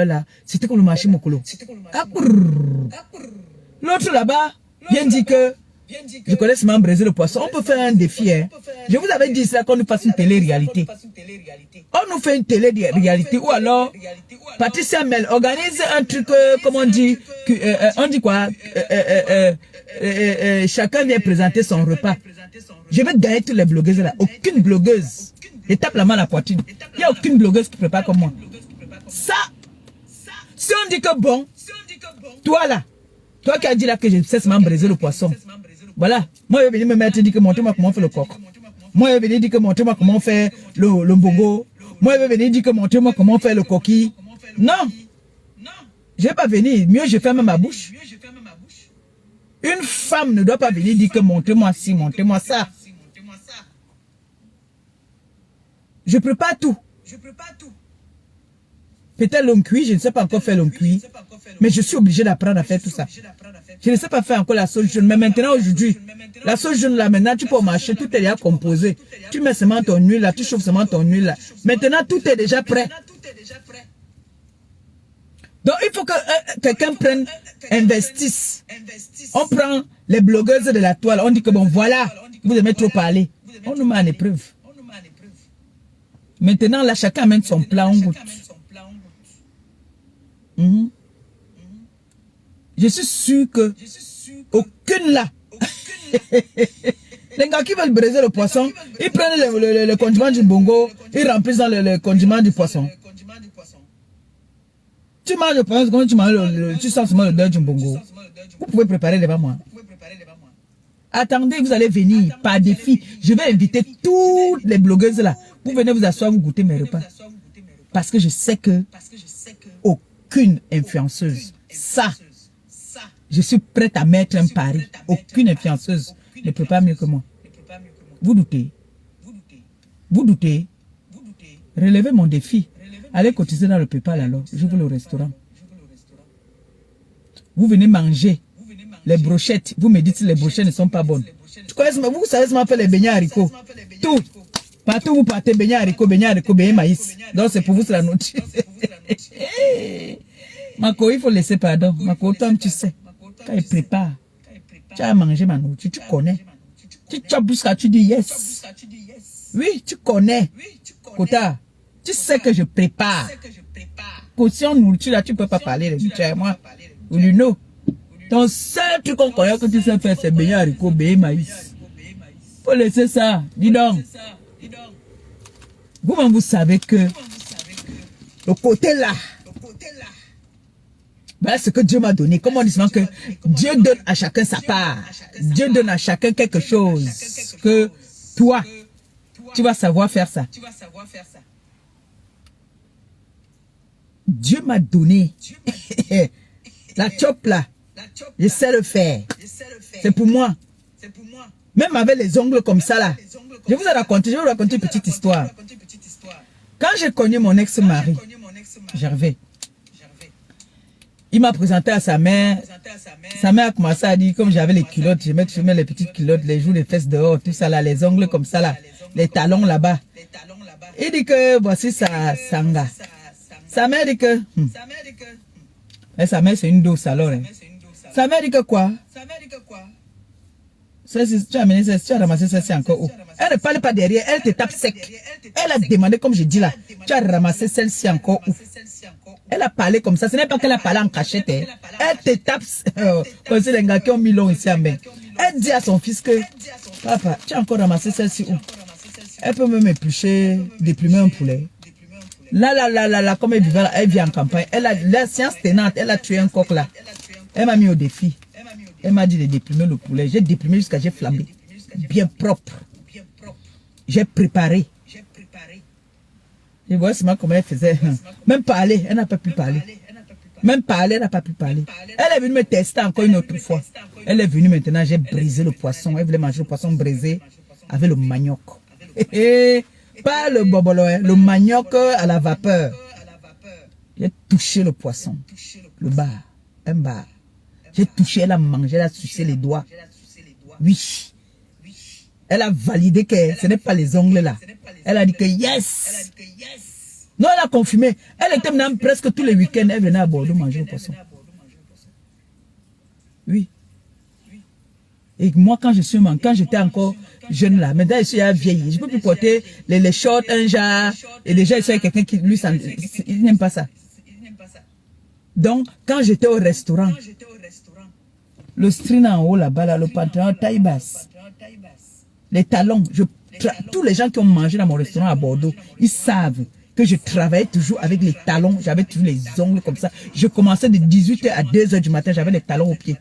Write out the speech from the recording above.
là, c'était comme le marché Mokolo. L'autre là-bas vient dire que je connais seulement briser le poisson. On peut faire un défi. Hein. Je vous avais dit ça qu'on nous fasse une télé-réalité. On nous fait une télé-réalité ou alors Patricia Mel organise un truc, comme on dit quoi chacun vient présenter son repas. Je vais gagner toutes les blogueuses là. Aucune blogueuse. Je tape la main à la poitrine. Il n'y a aucune blogueuse qui prépare comme moi. Ça, si on dit que bon, toi là, toi qui as dit là que je sais seulement briser le poisson. Voilà. Moi, je vais venir me mettre et dire que montrez-moi comment on fait le coq. Moi, je vais venir dire que montrez-moi comment on fait le bongo. Moi, je vais venir dire que montrez-moi comment on fait le coquille. Non. Je ne vais pas venir. Mieux, je ferme ma bouche. Une femme ne doit pas venir dire que montrez-moi ci, montrez-moi ça. Je prépare tout. Peut-être l'homme cuit, je ne sais pas encore faire l'homme cuit. Mais je suis obligé d'apprendre à faire tout ça. Je ne sais pas faire encore la sauce jaune. Mais maintenant, aujourd'hui, la sauce jaune là, maintenant, tu peux marcher, tout est déjà composé. Tu mets seulement ton huile là, tu chauffes seulement ton huile là. Maintenant, tout est déjà prêt. Donc, il faut que quelqu'un prenne, investisse. On prend les blogueuses de la toile. On dit que bon, voilà, vous aimez trop parler. On nous met en épreuve. Maintenant, là, chacun amène son plat en goûte. Je suis sûr que aucune là. Les gars qui veulent briser le poisson, ils prennent le condiment du bongo, ils remplissent dans le condiment du poisson. Tu manges le poisson, quand tu manges tu sens seulement le deuil du bongo. Vous pouvez préparer devant moi. Attendez, vous allez venir par défi. Je vais inviter toutes les blogueuses là. Vous venez vous asseoir, vous goûter mes repas. Parce que je sais que aucune influenceuse, ça, je suis prête à mettre un pari. Aucune influenceuse ne prépare mieux que moi. Vous doutez? Vous doutez? Relevez mon défi. Allez cotiser dans le PayPal alors. J'ouvre le restaurant. Vous venez manger les brochettes. Vous me dites que les brochettes ne sont pas bonnes. Vous savez comment faire les beignets haricots. Tout. Partout vous partez, beignets haricots, beignets maïs. Donc c'est pour vous, c'est la nourriture. Mako, il faut laisser pardon. Mako, toi, tu sais. Quand il prépare, tu as mangé ma nourriture, tu connais. Tu chopes jusqu'à tu dis yes. Oui, tu connais. Kota, tu sais que je prépare. Caution nourriture, là, tu ne peux pas parler. Tu es moi. Ou du no. Ton seul truc qu'on connaît que tu sais faire, c'est beignets haricots, beignets maïs. Faut laisser ça. Dis donc. Vous-même, vous savez que le côté là, voilà ce que Dieu m'a donné. Comme on dit souvent que Dieu donne à chacun sa part. Dieu donne à chacun quelque chose. Que toi, tu vas savoir faire ça. Dieu m'a donné la chope là. Je sais le faire. C'est pour moi. Même avec les ongles comme ça là. Je vais vous raconter une petite histoire. Quand j'ai connu mon ex-mari, Gervais, il m'a présenté à sa mère. Sa mère a commencé à dire, comme j'avais les culottes, je mets les petites culottes, les joues, les fesses dehors, tout ça là, les ongles comme ça là, les talons là-bas. Il dit que voici sa sanga. Sa mère dit que... Et sa mère c'est une douce alors. Hein. Sa mère dit que quoi? Tu as amené ça, tu as ramassé ça, c'est encore où? Elle ne parle pas derrière, elle te tape sec. Elle a demandé, comme je dis là, tu as ramassé celle-ci encore où? Elle a parlé comme ça, ce n'est pas qu'elle a parlé en cachette. Hein. Elle te tape, comme c'est les gars qui ont mis l'eau ici en main. Elle dit à son fils que, papa, tu as encore ramassé celle-ci où? Elle peut même éplucher, déplumer un poulet. Là, comme elle vit, elle vit en campagne. Elle a la science tenante, elle a tué un coq là. Elle m'a mis au défi. Elle m'a dit de déplumer le poulet. J'ai déplumé jusqu'à j'ai flambé. Bien propre. J'ai préparé. Je vois seulement comment elle faisait. Même parler, elle n'a pas pu parler. Même parler, elle n'a pas pu parler. Elle est venue me tester encore une autre fois. Elle est venue maintenant, j'ai brisé le poisson. Elle voulait manger le poisson brisé avec le manioc. Pas le bobolo, le manioc à la vapeur. J'ai touché le poisson. Le bar. Un bar. J'ai touché, elle a mangé, elle a sucé les doigts. Oui. Elle a validé que ce n'est pas les ongles là. Elle a dit que yes. Non, elle a confirmé. Elle était maintenant presque tous les week-ends. Elle venait à Bordeaux manger le poisson. Oui. Et moi, quand j'étais encore jeune là, maintenant je suis vieille. Je ne peux plus porter les shorts, un genre. Et déjà, il y a quelqu'un qui lui, il n'aime pas ça. Donc, quand j'étais au restaurant, le string en haut là-bas, là, le pantalon taille basse, les talons, tous les gens qui ont mangé dans mon restaurant à Bordeaux, ils savent que je travaillais toujours avec les talons, j'avais toujours les ongles comme ça. Je commençais de 18h à 2h du matin, j'avais les talons aux pieds.